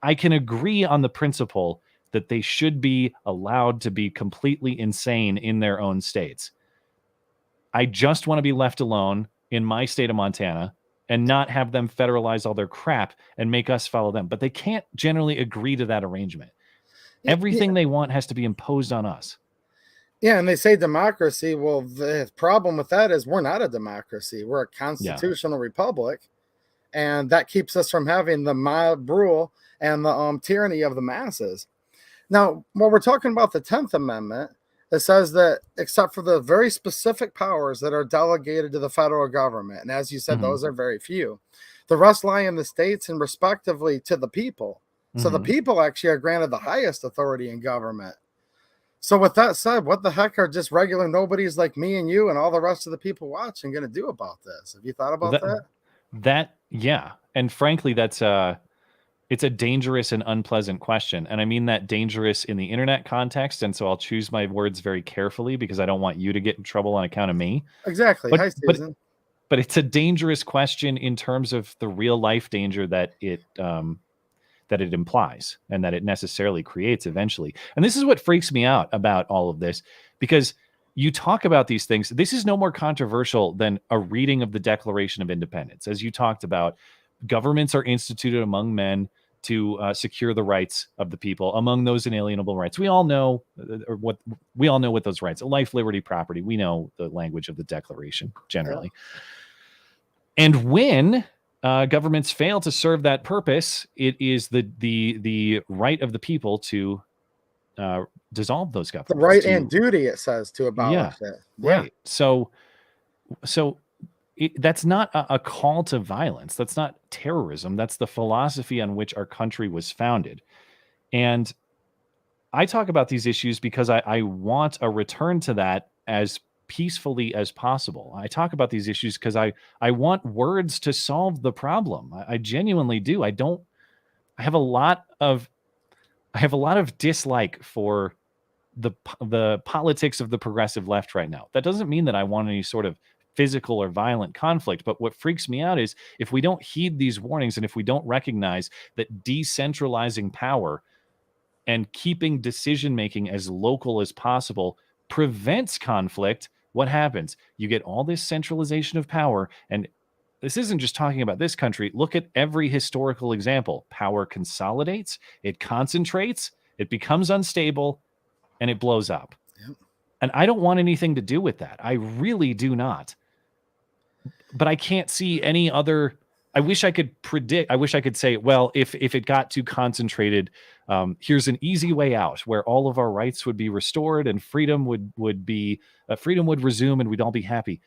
Speaker 2: I can agree on the principle that they should be allowed to be completely insane in their own states. I just want to be left alone in my state of Montana and not have them federalize all their crap and make us follow them. But they can't generally agree to that arrangement. Everything they want has to be imposed on us.
Speaker 1: Yeah, and they say democracy. Well, the problem with that is we're not a democracy. We're a constitutional republic, and that keeps us from having the mob rule and the tyranny of the masses. Now, when we're talking about the 10th Amendment, it says that except for the very specific powers that are delegated to the federal government, and as you said, those are very few, the rest lie in the states and respectively to the people. So the people actually are granted the highest authority in government. So with that said, what the heck are just regular nobodies like me and you and all the rest of the people watching going to do about this? Have you thought about that?
Speaker 2: Yeah. And frankly, it's a dangerous and unpleasant question. And I mean that dangerous in the internet context. And so I'll choose my words very carefully because I don't want you to get in trouble on account of me.
Speaker 1: Exactly. Hi, Susan.
Speaker 2: But it's a dangerous question in terms of the real life danger that it implies and that it necessarily creates eventually. And this is what freaks me out about all of this, because you talk about these things. This is no more controversial than a reading of the Declaration of Independence. As you talked about, governments are instituted among men to secure the rights of the people, among those inalienable rights. We all know what those rights: life, liberty, property. We know the language of the Declaration generally. Yeah. And when governments fail to serve that purpose, it is the right of the people to dissolve those governments.
Speaker 1: The right and duty, it says, to abolish it.
Speaker 2: Yeah. Right. So that's not a call to violence. That's not terrorism. That's the philosophy on which our country was founded. And I talk about these issues because I want a return to that as peacefully as possible. I talk about these issues because I want words to solve the problem. I genuinely do. I have a lot of dislike for the politics of the progressive left right now. That doesn't mean that I want any sort of physical or violent conflict, but what freaks me out is if we don't heed these warnings and if we don't recognize that decentralizing power and keeping decision making as local as possible prevents conflict, what happens? You get all this centralization of power, and this isn't just talking about this country. Look at every historical example. Power consolidates, it concentrates, it becomes unstable, and it blows up. Yep. And I don't want anything to do with that. I really do not. But I can't see any other. I wish I could predict. I wish I could say, well, if it got too concentrated, here's an easy way out where all of our rights would be restored and freedom would resume and we'd all be happy.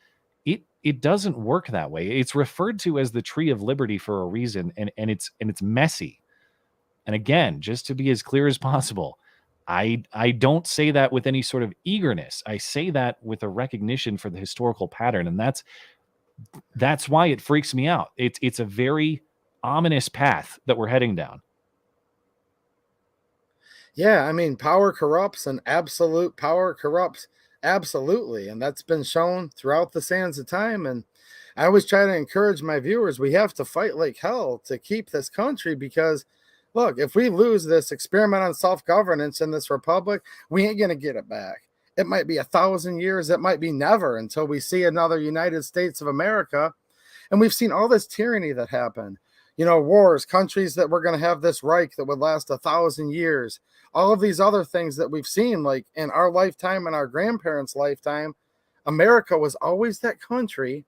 Speaker 2: It doesn't work that way. It's referred to as the tree of liberty for a reason, and it's messy. And again, just to be as clear as possible, I don't say that with any sort of eagerness. I say that with a recognition for the historical pattern, and that's why it freaks me out. It's a very ominous path that we're heading down.
Speaker 1: Yeah, I mean, power corrupts, and absolute power corrupts absolutely, and that's been shown throughout the sands of time. And I always try to encourage my viewers, we have to fight like hell to keep this country, because look, if we lose this experiment on self-governance in this republic, we ain't going to get it back. It might be 1,000 years. It might be never until we see another United States of America. And we've seen all this tyranny that happened. You know, wars, countries that were going to have this Reich that would last 1,000 years. All of these other things that we've seen, like in our lifetime and our grandparents' lifetime, America was always that country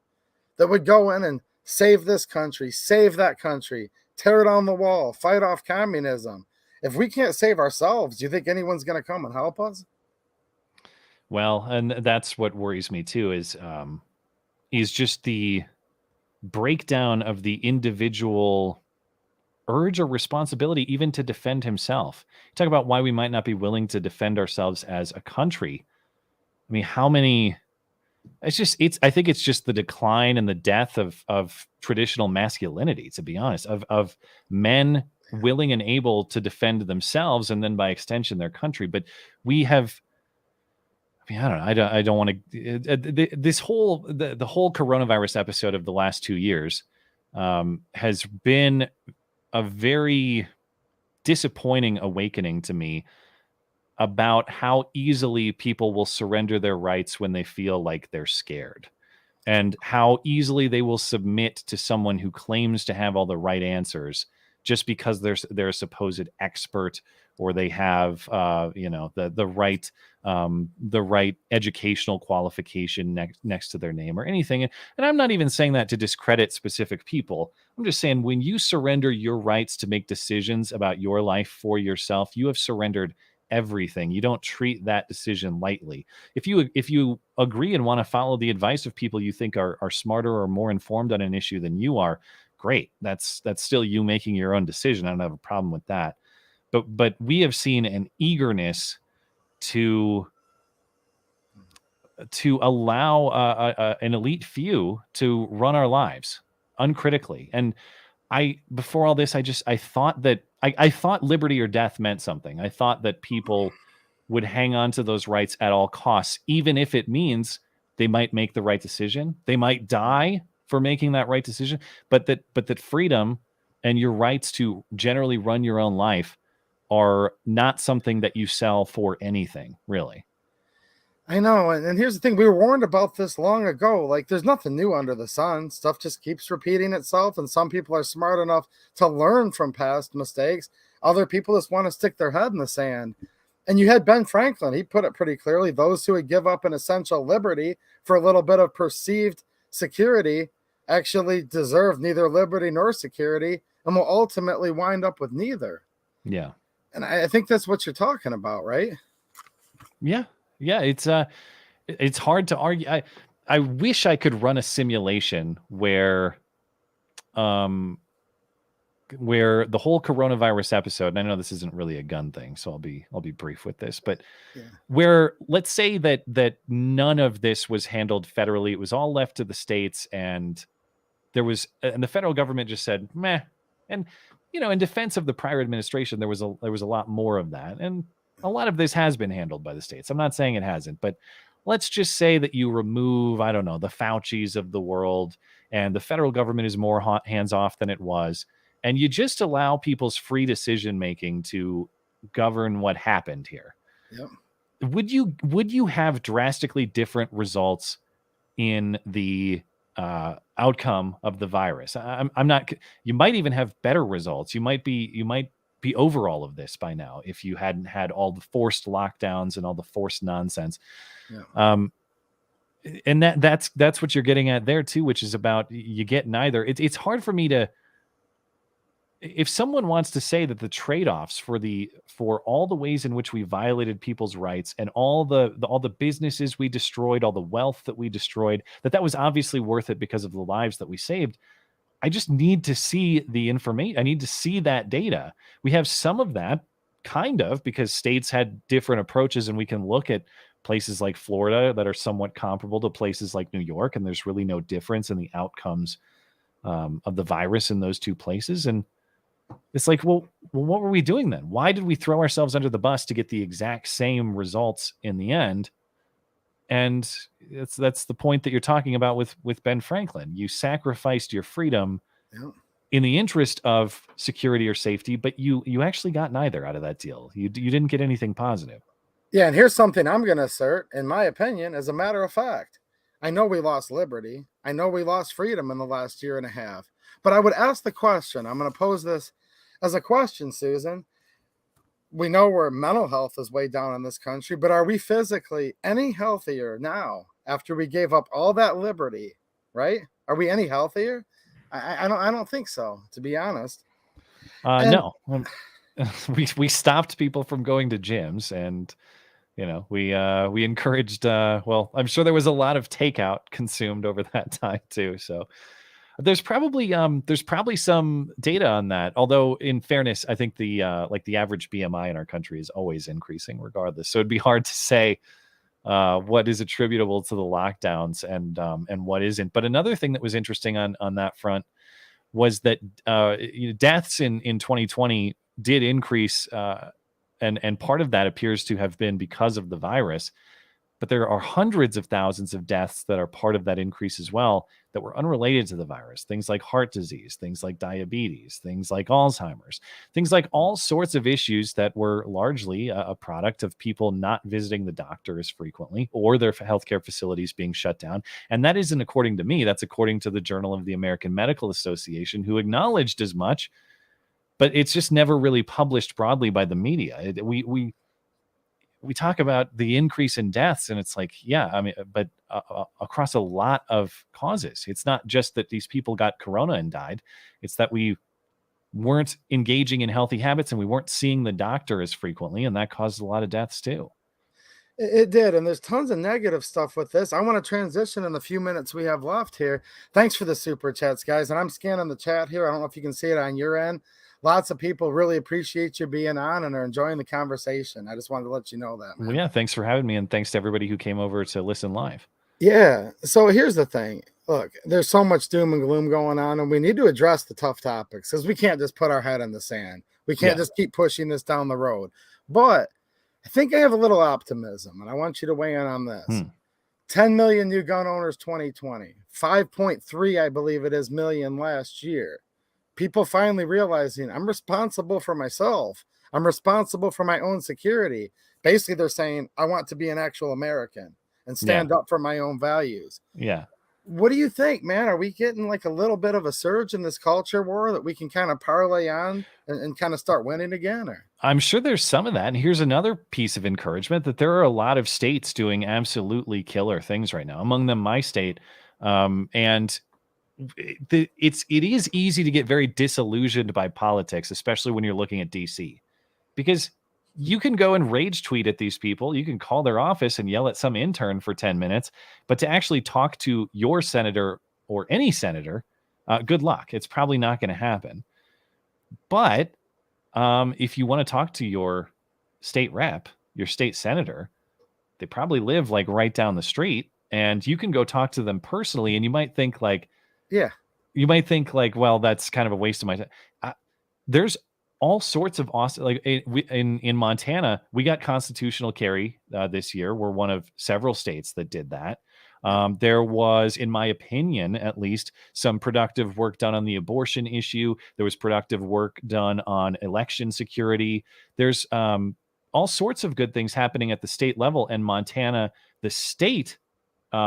Speaker 1: that would go in and save this country, save that country, tear down the wall, fight off communism. If we can't save ourselves, do you think anyone's going to come and help us?
Speaker 2: Well, and that's what worries me too, is just the breakdown of the individual urge or responsibility even to defend himself. Talk about why we might not be willing to defend ourselves as a country. I mean, how many... I think it's just the decline and the death of traditional masculinity, to be honest, of men willing and able to defend themselves and then by extension their country. But we have... I mean, I don't know. I don't want to. This whole the whole coronavirus episode of the last 2 years has been a very disappointing awakening to me about how easily people will surrender their rights when they feel like they're scared, and how easily they will submit to someone who claims to have all the right answers just because they're a supposed expert, or they have the right educational qualification next to their name or anything. And I'm not even saying that to discredit specific people. I'm just saying, when you surrender your rights to make decisions about your life for yourself, you have surrendered everything. You don't treat that decision lightly. If you agree and want to follow the advice of people you think are smarter or more informed on an issue than you are, great. That's still you making your own decision. I don't have a problem with that. But we have seen an eagerness to allow an elite few to run our lives uncritically. And before all this, I thought that I thought liberty or death meant something. I thought that people would hang on to those rights at all costs, even if it means they might make the right decision. They might die for making that right decision, but that freedom and your rights to generally run your own life are not something that you sell for anything, really.
Speaker 1: I know. And here's the thing. We were warned about this long ago. Like, there's nothing new under the sun. Stuff just keeps repeating itself. And some people are smart enough to learn from past mistakes. Other people just want to stick their head in the sand. And you had Ben Franklin. He put it pretty clearly. Those who would give up an essential liberty for a little bit of perceived security actually deserve neither liberty nor security and will ultimately wind up with neither.
Speaker 2: Yeah.
Speaker 1: And I think that's what you're talking about, right?
Speaker 2: Yeah. Yeah. It's hard to argue. I wish I could run a simulation where the whole coronavirus episode, and I know this isn't really a gun thing, so I'll be brief with this, but where let's say that none of this was handled federally, it was all left to the states, and the federal government just said meh. And in defense of the prior administration, there was a lot more of that, and a lot of this has been handled by the states. I'm not saying it hasn't, but let's just say that you remove, I don't know, the Faucis of the world, and the federal government is more hands off than it was, and you just allow people's free decision making to govern what happened here.
Speaker 1: Yep.
Speaker 2: Would you have drastically different results in the outcome of the virus? I'm not. You might even have better results. You might be over all of this by now if you hadn't had all the forced lockdowns and all the forced nonsense.
Speaker 1: Yeah.
Speaker 2: And that's what you're getting at there too, which is about you get neither. It's hard for me to. If someone wants to say that the trade-offs for all the ways in which we violated people's rights and all the businesses we destroyed, all the wealth that we destroyed, that was obviously worth it because of the lives that we saved, I just need to see the information. I need to see that data. We have some of that, kind of, because states had different approaches, and we can look at places like Florida that are somewhat comparable to places like New York, and there's really no difference in the outcomes of the virus in those two places. And it's like, well, what were we doing then? Why did we throw ourselves under the bus to get the exact same results in the end? And that's the point that you're talking about with Ben Franklin. You sacrificed your freedom in the interest of security or safety, but you actually got neither out of that deal. You didn't get anything positive.
Speaker 1: Yeah, and here's something I'm going to assert, in my opinion, as a matter of fact. I know we lost liberty. I know we lost freedom in the last year and a half. But I would ask the question, I'm going to pose this as a question, Susan. We know where mental health is way down in this country, but are we physically any healthier now after we gave up all that liberty, right? Are we any healthier? I don't think so, to be honest.
Speaker 2: No. We stopped people from going to gyms, and we encouraged well, I'm sure there was a lot of takeout consumed over that time too, so there's probably some data on that. Although, in fairness, I think the average BMI in our country is always increasing regardless. So it'd be hard to say what is attributable to the lockdowns and what isn't. But another thing that was interesting on that front was that deaths in 2020 did increase, and part of that appears to have been because of the virus. But there are hundreds of thousands of deaths that are part of that increase as well that were unrelated to the virus. Things like heart disease, things like diabetes, things like Alzheimer's, things like all sorts of issues that were largely a product of people not visiting the doctor as frequently or their healthcare facilities being shut down. And that isn't according to me. That's according to the Journal of the American Medical Association, who acknowledged as much, but it's just never really published broadly by the media. We talk about the increase in deaths, and it's like, yeah, I mean, but across a lot of causes. It's not just that these people got corona and died. It's that we weren't engaging in healthy habits, and we weren't seeing the doctor as frequently, and that caused a lot of deaths too.
Speaker 1: It did, and there's tons of negative stuff with this. I want to transition in the few minutes we have left here. Thanks for the super chats, guys, and I'm scanning the chat here. I don't know if you can see it on your end. Lots of people really appreciate you being on and are enjoying the conversation. I just wanted to let you know that, man.
Speaker 2: Well, yeah, thanks for having me, and thanks to everybody who came over to listen live.
Speaker 1: Yeah, so here's the thing. Look, there's so much doom and gloom going on, and we need to address the tough topics because we can't just put our head in the sand. We can't just keep pushing this down the road. But I think I have a little optimism, and I want you to weigh in on this. 10 million new gun owners 2020, 5.3, I believe it is, million last year. people finally realizing I'm responsible for myself. I'm responsible for my own security. Basically, they're saying, I want to be an actual American and stand up for my own values.
Speaker 2: Yeah.
Speaker 1: What do you think, man? Are we getting like a little bit of a surge in this culture war that we can kind of parlay on and kind of start winning again? Or
Speaker 2: I'm sure there's some of that. And here's another piece of encouragement, that there are a lot of states doing absolutely killer things right now, among them my state. And it is easy to get very disillusioned by politics, especially when you're looking at DC, because you can go and rage tweet at these people. You can call their office and yell at some intern for 10 minutes, but to actually talk to your senator or any senator, good luck. It's probably not going to happen. But if you want to talk to your state rep, your state senator, they probably live like right down the street, and you can go talk to them personally. And you might think like, well, that's kind of a waste of my time. There's all sorts of awesome, like in Montana, we got constitutional carry this year. We're one of several states that did that. There was, in my opinion, at least, some productive work done on the abortion issue. There was productive work done on election security. There's all sorts of good things happening at the state level, and Montana, the state,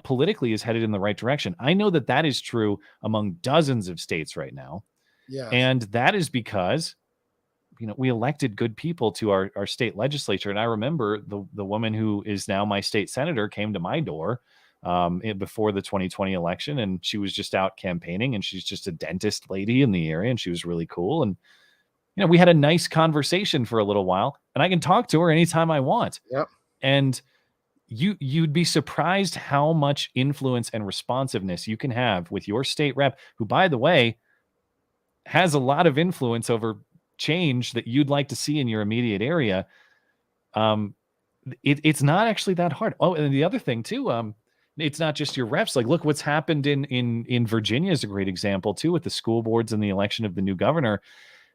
Speaker 2: politically is headed in the right direction. I know that that is true among dozens of states right now.
Speaker 1: yeah,
Speaker 2: And that is because, we elected good people to our state legislature. And I remember the woman who is now my state senator came to my door before the 2020 election, and she was just out campaigning, and she's just a dentist lady in the area, and she was really cool. And we had a nice conversation for a little while, and I can talk to her anytime I want.
Speaker 1: Yep.
Speaker 2: And you'd be surprised how much influence and responsiveness you can have with your state rep, who, by the way, has a lot of influence over change that you'd like to see in your immediate area. It's not actually that hard. Oh, and the other thing too, it's not just your reps. Like, look what's happened in Virginia is a great example too, with the school boards and the election of the new governor.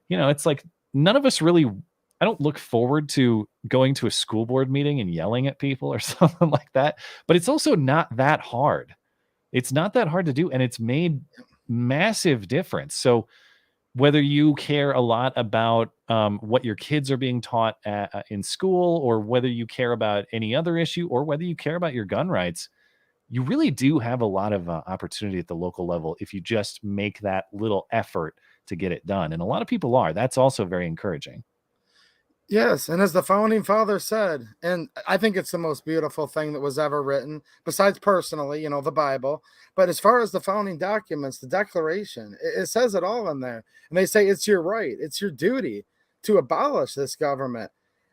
Speaker 2: It's like none of us really, I don't look forward to going to a school board meeting and yelling at people or something like that, but it's also not that hard. It's not that hard to do, and it's made massive difference. So whether you care a lot about what your kids are being taught in school, or whether you care about any other issue, or whether you care about your gun rights, you really do have a lot of opportunity at the local level if you just make that little effort to get it done. And a lot of people are. That's also very encouraging.
Speaker 1: Yes, and as the founding father said, and I think it's the most beautiful thing that was ever written, besides personally, the Bible, but as far as the founding documents, the Declaration, it says it all in there. And they say it's your right, it's your duty to abolish this government.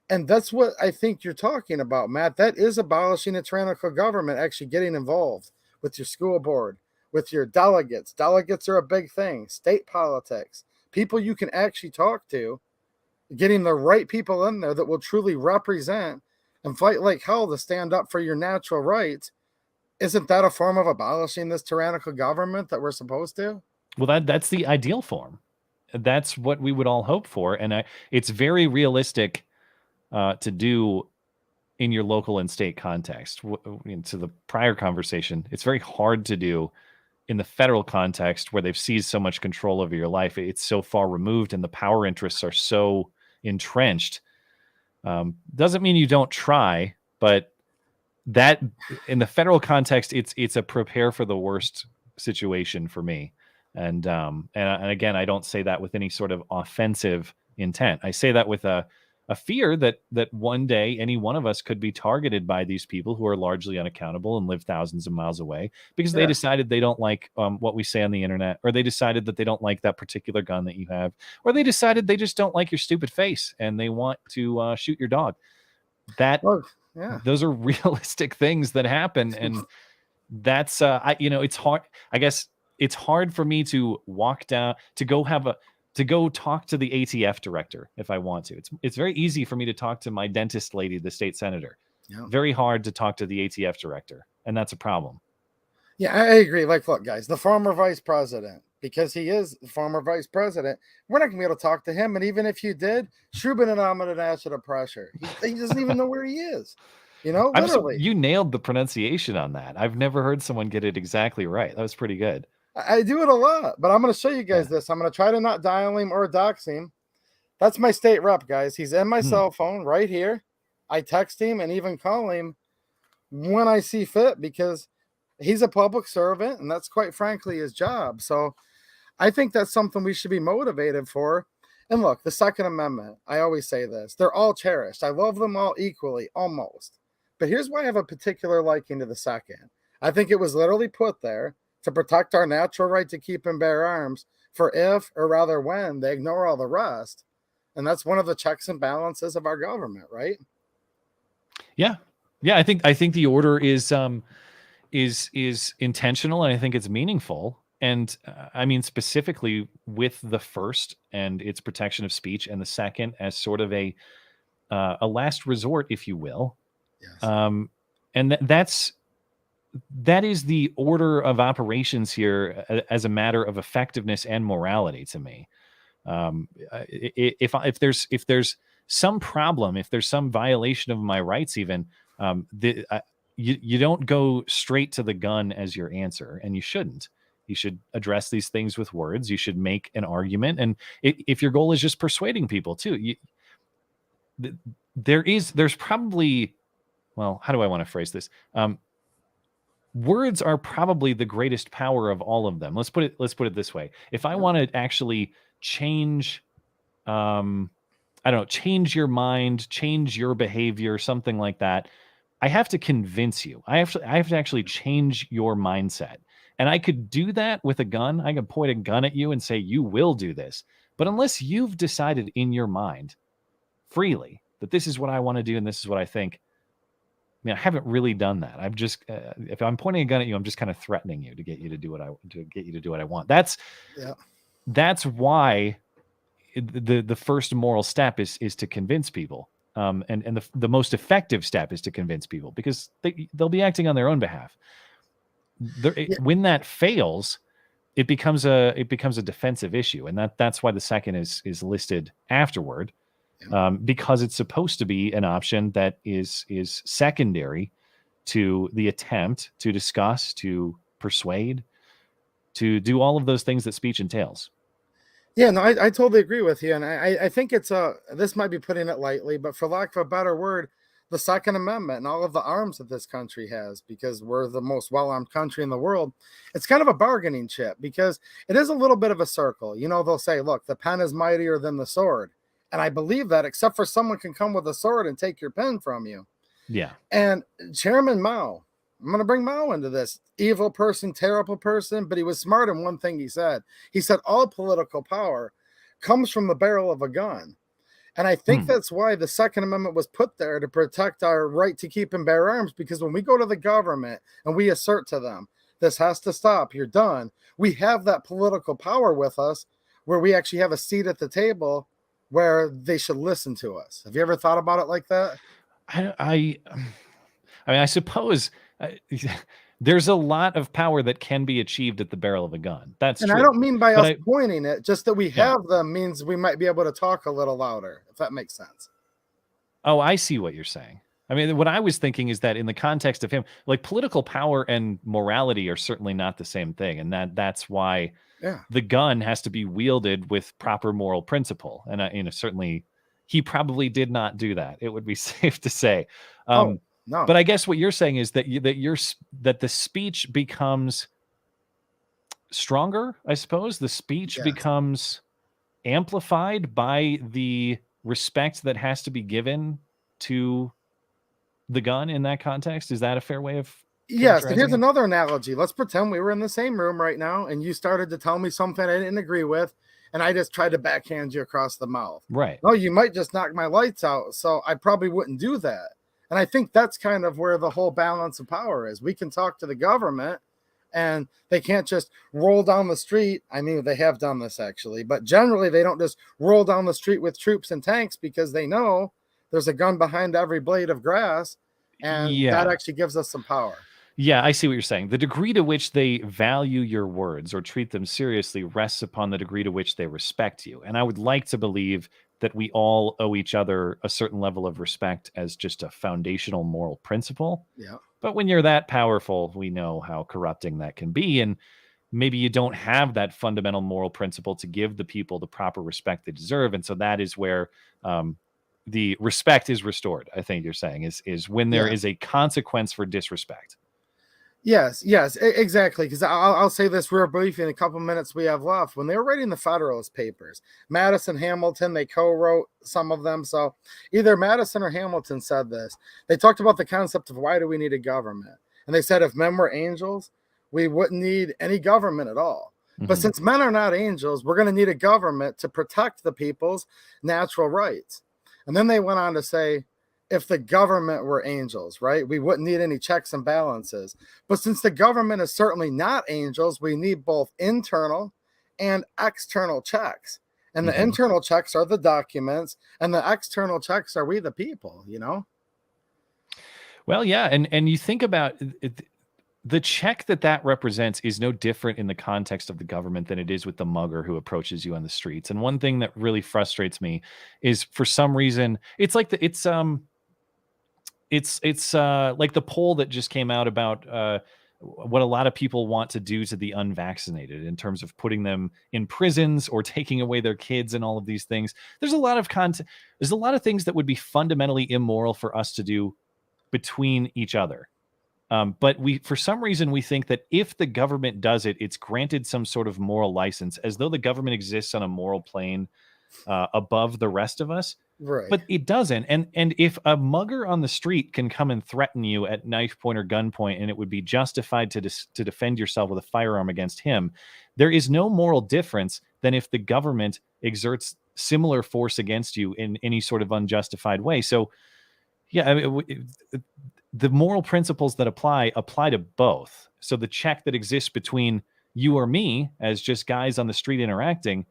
Speaker 1: And that's what I think you're talking about, Matt. That is abolishing a tyrannical government, actually getting involved with your school board, with your delegates. Delegates are a big thing, state politics, people you can actually talk to, getting the right people in there that will truly represent and fight like hell to stand up for your natural rights. Isn't that a form of abolishing this tyrannical government that we're supposed to?
Speaker 2: Well, that's the ideal form. That's what we would all hope for. And it's very realistic to do in your local and state context. To the prior conversation, it's very hard to do in the federal context, where they've seized so much control over your life. It's so far removed, and the power interests are so entrenched. Doesn't mean you don't try, but that in the federal context, it's a prepare for the worst situation for me. And again, I don't say that with any sort of offensive intent. I say that with a fear that one day any one of us could be targeted by these people who are largely unaccountable and live thousands of miles away because they decided they don't like what we say on the internet, or they decided that they don't like that particular gun that you have, or they decided they just don't like your stupid face and they want to shoot your dog. Those are realistic things that happen. And that's, it's hard. I guess it's hard for me to walk down, to go talk to the ATF director if I want to. It's very easy for me to talk to my dentist lady, the state senator. Yeah. Very hard to talk to the ATF director, and that's a problem.
Speaker 1: Yeah, I agree. Like, look, guys, the former vice president, because he is the former vice president, we're not going to be able to talk to him. And even if you did, Shubin and I'm going to ask you to pressure. He doesn't even know where he is. Literally.
Speaker 2: You nailed the pronunciation on that. I've never heard someone get it exactly right. That was pretty good.
Speaker 1: I do it a lot, but I'm going to show you guys
Speaker 2: Yeah.
Speaker 1: this. I'm going to try to not dial him or dox him. That's my state rep, guys. He's in my cell phone right here. I text him and even call him when I see fit because he's a public servant, and that's quite frankly his job. So I think that's something we should be motivated for. And look, the Second Amendment, I always say this, they're all cherished. I love them all equally, almost. But here's why I have a particular liking to the second. I think it was literally put there to protect our natural right to keep and bear arms for if, or rather when, they ignore all the rest. And that's one of the checks and balances of our government, right?
Speaker 2: Yeah. Yeah, I think the order is intentional, and I think it's meaningful. And I mean, specifically with the first and its protection of speech, and the second as sort of a last resort, if you will.
Speaker 1: Yes.
Speaker 2: And that is the order of operations here as a matter of effectiveness and morality to me. If there's some problem, if there's some violation of my rights, even you don't go straight to the gun as your answer, and you shouldn't. You should address these things with words. You should make an argument, and if your goal is just persuading people too, there's probably, well, how do I want to phrase this? Words are probably the greatest power of all of them. Let's put it this way. If I want to actually change, I don't know, change your mind, change your behavior, something like that, I have to convince you. I have to actually change your mindset. And I could do that with a gun. I could point a gun at you and say, you will do this. But unless you've decided in your mind freely that this is what I want to do and this is what I think, I mean, I haven't really done that. I've just, if I'm pointing a gun at you, I'm just kind of threatening you to get you to do what I want. That's why the first moral step is to convince people. And the most effective step is to convince people, because they'll be acting on their own behalf. When that fails, it becomes a defensive issue, and that's why the second is listed afterward. Because it's supposed to be an option that is secondary to the attempt to discuss, to persuade, to do all of those things that speech entails.
Speaker 1: Yeah, no, I totally agree with you. And I think it's this might be putting it lightly, but for lack of a better word, the Second Amendment and all of the arms that this country has, because we're the most well-armed country in the world, it's kind of a bargaining chip, because it is a little bit of a circle. You know, they'll say, look, the pen is mightier than the sword. And I believe that, except for someone can come with a sword and take your pen from you.
Speaker 2: Yeah.
Speaker 1: And Chairman Mao, I'm going to bring Mao into this. Evil person, terrible person, but he was smart in one thing he said. He said all political power comes from the barrel of a gun. And I think that's why the Second Amendment was put there, to protect our right to keep and bear arms, because when we go to the government and we assert to them, this has to stop, you're done, we have that political power with us, where we actually have a seat at the table where they should listen to us. Have you ever thought about it like that?
Speaker 2: I mean, I suppose there's a lot of power that can be achieved at the barrel of a gun. That's
Speaker 1: and
Speaker 2: true.
Speaker 1: I don't mean by us pointing it, just that we have them means we might be able to talk a little louder, if that makes sense.
Speaker 2: Oh, I see what you're saying. I mean, what I was thinking is that in the context of him, like, political power and morality are certainly not the same thing, and that's why the gun has to be wielded with proper moral principle. And certainly he probably did not do that. It would be safe to say.
Speaker 1: No.
Speaker 2: But I guess what you're saying is that that the speech becomes stronger. I suppose the speech becomes amplified by the respect that has to be given to the gun in that context. Is that a fair way of?
Speaker 1: Yes, and here's another analogy. Let's pretend we were in the same room right now, and you started to tell me something I didn't agree with, and I just tried to backhand you across the mouth.
Speaker 2: Right.
Speaker 1: No, you might just knock my lights out, so I probably wouldn't do that. And I think that's kind of where the whole balance of power is. We can talk to the government, and they can't just roll down the street. I mean, they have done this actually, but generally they don't just roll down the street with troops and tanks, because they know there's a gun behind every blade of grass, and that actually gives us some power.
Speaker 2: Yeah, I see what you're saying. The degree to which they value your words or treat them seriously rests upon the degree to which they respect you. And I would like to believe that we all owe each other a certain level of respect as just a foundational moral principle.
Speaker 1: Yeah.
Speaker 2: But when you're that powerful, we know how corrupting that can be. And maybe you don't have that fundamental moral principle to give the people the proper respect they deserve. And so that is where the respect is restored. I think you're saying is when there is a consequence for disrespect.
Speaker 1: Yes, exactly. Because I'll say this real briefly in a couple minutes we have left. When they were writing the Federalist Papers, Madison, Hamilton, they co-wrote some of them. So either Madison or Hamilton said this. They talked about the concept of why do we need a government? And they said if men were angels, we wouldn't need any government at all. But since men are not angels, we're going to need a government to protect the people's natural rights. And then they went on to say, if the government were angels, right, we wouldn't need any checks and balances. But since the government is certainly not angels, we need both internal and external checks. And the internal checks are the documents, and the external checks are we the people, you know?
Speaker 2: Well, yeah. And you think about it, the check that represents is no different in the context of the government than it is with the mugger who approaches you on the streets. And one thing that really frustrates me is for some reason, it's like it's like the poll that just came out about what a lot of people want to do to the unvaccinated in terms of putting them in prisons or taking away their kids and all of these things. There's a lot of there's a lot of things that would be fundamentally immoral for us to do between each other. But for some reason, we think that if the government does it, it's granted some sort of moral license, as though the government exists on a moral plane above the rest of us.
Speaker 1: Right.
Speaker 2: But it doesn't. And if a mugger on the street can come and threaten you at knife point or gunpoint, and it would be justified to defend yourself with a firearm against him, there is no moral difference than if the government exerts similar force against you in any sort of unjustified way. So, yeah, I mean, the moral principles that apply to both. So the check that exists between you or me as just guys on the street interacting,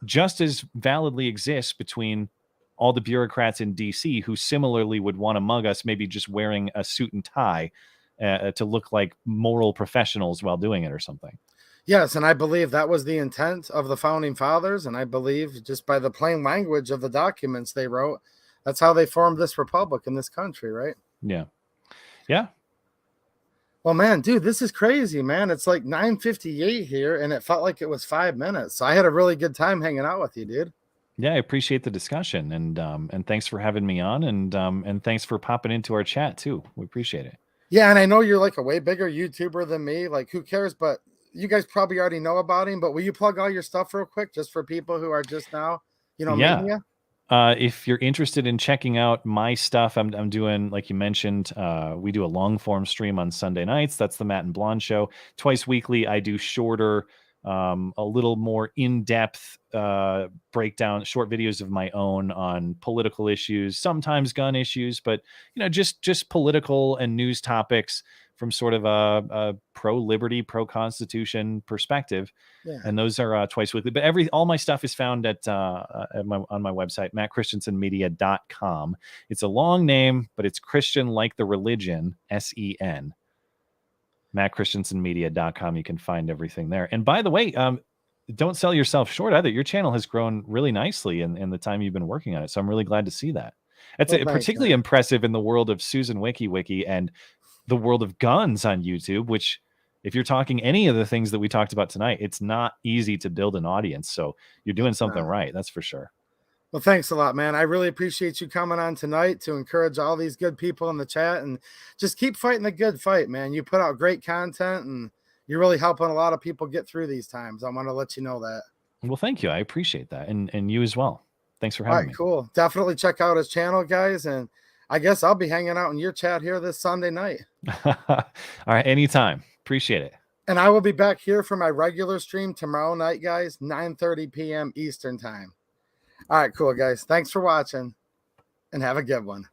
Speaker 2: just as validly exists between all the bureaucrats in DC who similarly would want to mug us, maybe just wearing a suit and tie to look like moral professionals while doing it or something.
Speaker 1: Yes, and I believe that was the intent of the founding fathers, and I believe just by the plain language of the documents they wrote, that's how they formed this republic in this country, right?
Speaker 2: Yeah.
Speaker 1: Well, man, dude, this is crazy, man. It's like 9:58 here, and it felt like it was 5 minutes. So I had a really good time hanging out with you, dude.
Speaker 2: Yeah, I appreciate the discussion, and thanks for having me on, and thanks for popping into our chat too. We appreciate it.
Speaker 1: Yeah, and I know you're like a way bigger YouTuber than me. Like, who cares? But you guys probably already know about him. But will you plug all your stuff real quick, just for people who are just now, meeting you?
Speaker 2: If you're interested in checking out my stuff, I'm doing, like you mentioned, we do a long form stream on Sunday nights. That's the Matt and Blonde Show. Twice weekly, I do shorter, a little more in-depth breakdown, short videos of my own on political issues, sometimes gun issues, but just political and news topics from sort of a pro-liberty, pro-constitution perspective. Yeah. And those are twice weekly. But all my stuff is found on my website, mattchristiansenmedia.com. It's a long name, but it's Christian like the religion, SEN. mattchristiansenmedia.com. You can find everything there. And by the way, don't sell yourself short either. Your channel has grown really nicely in the time you've been working on it. So I'm really glad to see that. That's particularly impressive in the world of Susan Wiki and the world of guns on YouTube, which, if you're talking any of the things that we talked about tonight, it's not easy to build an audience. So you're doing something right. That's for sure.
Speaker 1: Well, thanks a lot, man. I really appreciate you coming on tonight to encourage all these good people in the chat, and just keep fighting the good fight, man. You put out great content, and you're really helping a lot of people get through these times. I want to let you know that.
Speaker 2: Well, thank you. I appreciate that. And you as well. Thanks for having me.
Speaker 1: Cool. Definitely check out his channel, guys. And I guess I'll be hanging out in your chat here this Sunday night.
Speaker 2: All right. Anytime. Appreciate it.
Speaker 1: And I will be back here for my regular stream tomorrow night, guys, 9:30 p.m. Eastern time. All right, cool, guys. Thanks for watching, and have a good one.